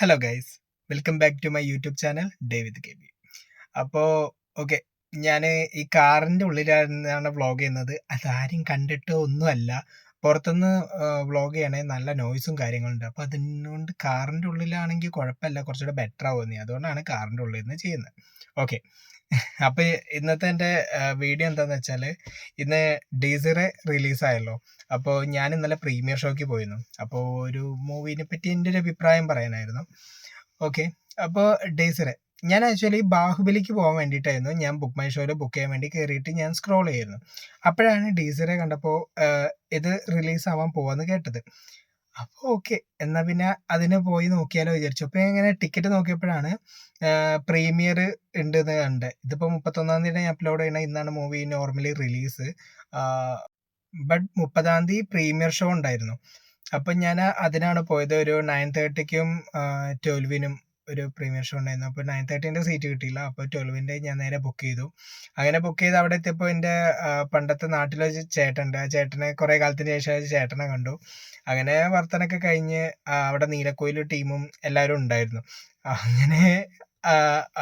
Hello guys, welcome back to my YouTube channel day with K B. അപ്പോൾ okay, ഞാൻ ഈ കാറിൻ്റെ ഉള്ളിലാണ് വ്ളോഗ് ചെയ്യുന്നത്. അതാരും കണ്ടിട്ടോ ഒന്നുമല്ല. പുറത്തുനിന്ന് വ്ളോഗ് ചെയ്യണേ നല്ല നോയ്സും കാര്യങ്ങളുണ്ട്. അപ്പോൾ അതിനോണ്ട് കാറിൻ്റെ ഉള്ളിലാണെങ്കിൽ കുഴപ്പമില്ല, കുറച്ചുകൂടെ ബെറ്റർ ആവുന്നേ. അതുകൊണ്ടാണ് കാറിൻ്റെ ഉള്ളിൽ നിന്ന് ചെയ്യുന്നത്. ഓക്കെ, അപ്പോൾ ഇന്നത്തെ എൻ്റെ വീഡിയോ എന്താണെന്ന് വെച്ചാൽ, ഇന്ന് ഡീസറെ റിലീസായല്ലോ. അപ്പോൾ ഞാൻ ഇന്നലെ പ്രീമിയർ ഷോയ്ക്ക് പോയിരുന്നു. അപ്പോൾ ഒരു മൂവിനെ പറ്റി എൻ്റെ ഒരു അഭിപ്രായം പറയാനായിരുന്നു. ഓക്കെ, അപ്പോൾ ഡേയ്സറെ ഞാൻ ആക്ച്വലി ബാഹുബലിക്ക് പോകാൻ വേണ്ടിയിട്ടായിരുന്നു ഞാൻ ബുക്ക് മൈ ഷോയിൽ ബുക്ക് ചെയ്യാൻ വേണ്ടി കയറിയിട്ട് ഞാൻ സ്ക്രോൾ ചെയ്യായിരുന്നു. അപ്പോഴാണ് ഡീസറെ കണ്ടപ്പോൾ ഇത് റിലീസ് ആവാൻ പോവാന്ന് കേട്ടത്. അപ്പോൾ ഓക്കെ, എന്നാൽ പിന്നെ അതിന് പോയി നോക്കിയാലോ വിചാരിച്ചു. അപ്പോൾ ഇങ്ങനെ ടിക്കറ്റ് നോക്കിയപ്പോഴാണ് പ്രീമിയർ ഉണ്ടെന്ന് കണ്ടത്. ഇതിപ്പോൾ 31-ാം തീയതി അപ്ലോഡ് ചെയ്യണ, ഇന്നാണ് മൂവി നോർമലി റിലീസ്. ബട്ട് 30-ാം തീയതി പ്രീമിയർ ഷോ ഉണ്ടായിരുന്നു. അപ്പം ഞാൻ അതിനാണ് പോയത്. ഒരു 9:30ക്കും 12നും ഒരു പ്രീമിയർ ഷോ ഉണ്ടായിരുന്നു. അപ്പോൾ 9:30ൻ്റെ സീറ്റ് കിട്ടിയില്ല. അപ്പോൾ 12ൻ്റെ ഞാൻ നേരെ ബുക്ക് ചെയ്തു. അങ്ങനെ ബുക്ക് ചെയ്ത് അവിടെ എത്തിയപ്പോൾ എൻ്റെ പണ്ടത്തെ നാട്ടിലൊരു ചേട്ടനുണ്ട്. ആ ചേട്ടനെ കുറേ കാലത്തിന് ശേഷം ചേട്ടനെ കണ്ടു. അങ്ങനെ വർത്തനൊക്കെ കഴിഞ്ഞ് അവിടെ നീലക്കോയിൽ ടീമും എല്ലാവരും ഉണ്ടായിരുന്നു. അങ്ങനെ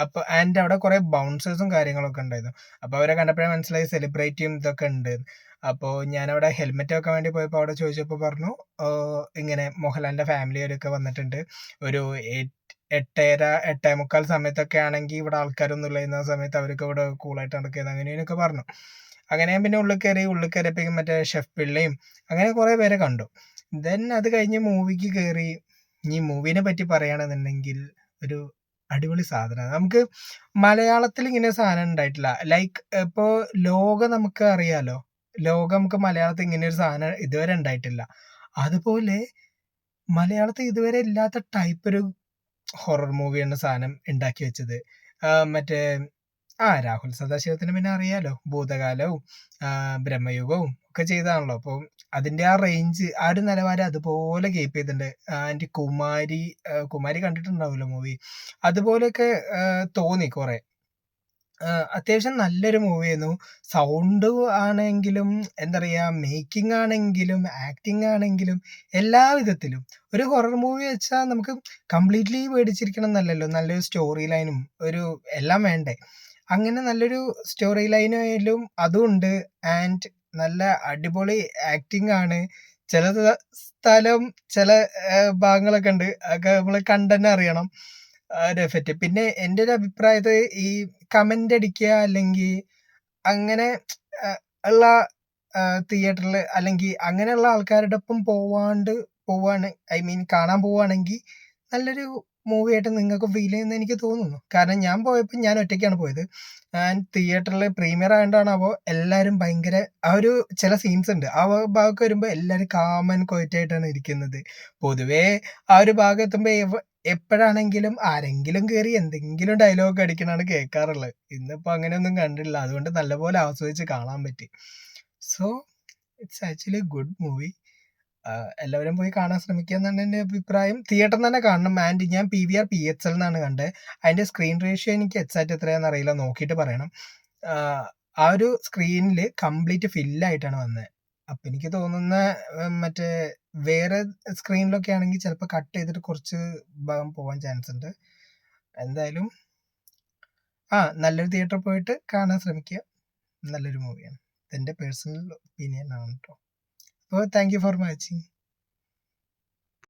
അപ്പോൾ ആൻഡ് അവിടെ കുറേ ബൗൺസേഴ്സും കാര്യങ്ങളൊക്കെ ഉണ്ടായിരുന്നു. അപ്പോൾ അവരെ കണ്ടപ്പോഴേ മനസ്സിലായി സെലിബ്രിറ്റിയും ഇതൊക്കെ ഉണ്ട്. അപ്പോൾ ഞാനവിടെ ഹെൽമെറ്റ് വെക്കാൻ വേണ്ടി പോയപ്പോൾ അവിടെ ചോദിച്ചപ്പോൾ പറഞ്ഞു ഇങ്ങനെ മോഹൻലാലിൻ്റെ ഫാമിലിയൊക്കെ വന്നിട്ടുണ്ട്. ഒരു 8:30-8:45 സമയത്തൊക്കെ ആണെങ്കിൽ ഇവിടെ ആൾക്കാരൊന്നും ഇല്ലായിരുന്ന സമയത്ത് അവരൊക്കെ ഇവിടെ കൂളായിട്ട് നടക്കുന്നത്, അങ്ങനെയൊക്കെ പറഞ്ഞു. അങ്ങനെ പിന്നെ ഉള്ളിൽ കയറിയപ്പോഴേക്കും മറ്റേ ഷെഫ് പിള്ളയും അങ്ങനെ കുറേ പേരെ കണ്ടു. ദെൻ അത് കഴിഞ്ഞ് മൂവിക്ക് കയറി. ഈ മൂവിനെ പറ്റി പറയുകയാണെന്നുണ്ടെങ്കിൽ ഒരു അടിപൊളി സാധനമാണ്. നമുക്ക് മലയാളത്തിൽ ഇങ്ങനെ സാധനം ഉണ്ടായിട്ടില്ല. ലൈക്ക് ഇപ്പോൾ ലോകം നമുക്ക് അറിയാലോ, ലോകം നമുക്ക് മലയാളത്തിൽ ഇങ്ങനെ ഒരു സാധനം ഇതുവരെ ഉണ്ടായിട്ടില്ല. അതുപോലെ മലയാളത്തിൽ ഇതുവരെ ഇല്ലാത്ത ടൈപ്പ് ഒരു ഹൊറർ മൂവിയാണ് സാധനം ഉണ്ടാക്കി വെച്ചത്. മറ്റേ രാഹുൽ സദാശിവത്തിന് പിന്നെ അറിയാലോ, ഭൂതകാലവും ബ്രഹ്മയുഗവും ഒക്കെ ചെയ്തതാണല്ലോ. അപ്പോൾ അതിൻ്റെ ആ റേഞ്ച്, ആ ഒരു നിലവാരം അതുപോലെ കീപ്പ് ചെയ്തിട്ടുണ്ട്. ആൻഡ് കുമാരി കണ്ടിട്ടുണ്ടാവുമല്ലോ മൂവി, അതുപോലെയൊക്കെ തോന്നി കുറേ. അത്യാവശ്യം നല്ലൊരു മൂവിയായിരുന്നു. സൗണ്ട് ആണെങ്കിലും എന്താ പറയുക, മേക്കിംഗ് ആണെങ്കിലും ആക്ടിങ് ആണെങ്കിലും എല്ലാ വിധത്തിലും ഒരു ഹൊറർ മൂവി വെച്ചാൽ നമുക്ക് കംപ്ലീറ്റ്ലി പേടിച്ചിരിക്കണം എന്നല്ലല്ലോ. നല്ലൊരു സ്റ്റോറി ലൈനും ഒരു എല്ലാം വേണ്ടേ. അങ്ങനെ നല്ലൊരു സ്റ്റോറി ലൈനായാലും അതും ഉണ്ട്. ആൻഡ് നല്ല അടിപൊളി ആക്ടിങ് ആണ്. ചില സ്ഥലം ചില ഭാഗങ്ങളൊക്കെ ഉണ്ട്, അതൊക്കെ നമ്മൾ കണ്ടുതന്നെ അറിയണം ഒരു എഫക്റ്റ്. പിന്നെ എൻ്റെ ഒരു അഭിപ്രായത്തിൽ ഈ കമൻ്റ് അടിക്കുക അല്ലെങ്കിൽ അങ്ങനെ ഉള്ള തിയേറ്ററിൽ അല്ലെങ്കിൽ അങ്ങനെയുള്ള ആൾക്കാരുടെ ഒപ്പം പോവാണ്, ഐ മീൻ കാണാൻ പോവുകയാണെങ്കിൽ നല്ലൊരു മൂവിയായിട്ട് നിങ്ങൾക്ക് ഫീൽ ചെയ്യുമെന്ന് എനിക്ക് തോന്നുന്നു. കാരണം ഞാൻ പോയപ്പോൾ ഞാൻ ഒറ്റയ്ക്കാണ് പോയത്. ആൻഡ് തിയേറ്ററിൽ പ്രീമിയർ ആയതുകൊണ്ടാണാവോ എല്ലാവരും ഭയങ്കര ആ ഒരു ചില സീൻസ് ഉണ്ട്, ആ ഭാഗമൊക്കെ വരുമ്പോൾ എല്ലാവരും കാം ആൻഡ് ക്വയറ്റായിട്ടാണ് ഇരിക്കുന്നത്. പൊതുവേ ആ ഒരു ഭാഗം എത്തുമ്പോൾ എപ്പോഴാണെങ്കിലും ആരെങ്കിലും കയറി എന്തെങ്കിലും ഡയലോഗ് അടിക്കണതാണ് കേൾക്കാറുള്ളത്. ഇന്നിപ്പോൾ അങ്ങനെയൊന്നും കണ്ടില്ല, അതുകൊണ്ട് നല്ലപോലെ ആസ്വദിച്ച് കാണാൻ പറ്റി. So it's actually good movie. എല്ലാവരും പോയി കാണാൻ ശ്രമിക്കുക എന്നാണ് എൻ്റെ അഭിപ്രായം. തിയേറ്ററിൽ തന്നെ കാണണം. ആൻഡ് ഞാൻ PVR PXL എന്നാണ് കണ്ടത്. അതിൻ്റെ സ്ക്രീൻ റേഷ്യോ എനിക്ക് എക്സാക്റ്റ് എത്രയാണെന്ന് അറിയില്ല, നോക്കിയിട്ട് പറയണം. ആ ഒരു സ്ക്രീനിൽ കംപ്ലീറ്റ് ഫില്ലായിട്ടാണ് വന്നത്. അപ്പം എനിക്ക് തോന്നുന്ന മറ്റേ വേറെ സ്ക്രീനിലൊക്കെ ആണെങ്കിൽ ചിലപ്പോൾ കട്ട് ചെയ്തിട്ട് കുറച്ച് ഭാഗം പോകാൻ ചാൻസ് ഉണ്ട്. എന്തായാലും നല്ലൊരു തിയേറ്ററിൽ പോയിട്ട് കാണാൻ ശ്രമിക്കുക. നല്ലൊരു മൂവിയാണ്. എൻ്റെ പേഴ്സണൽ ഒപ്പീനിയൻ ആണ് കേട്ടോ. അപ്പോൾ താങ്ക് യു ഫോർ വാച്ചിങ്.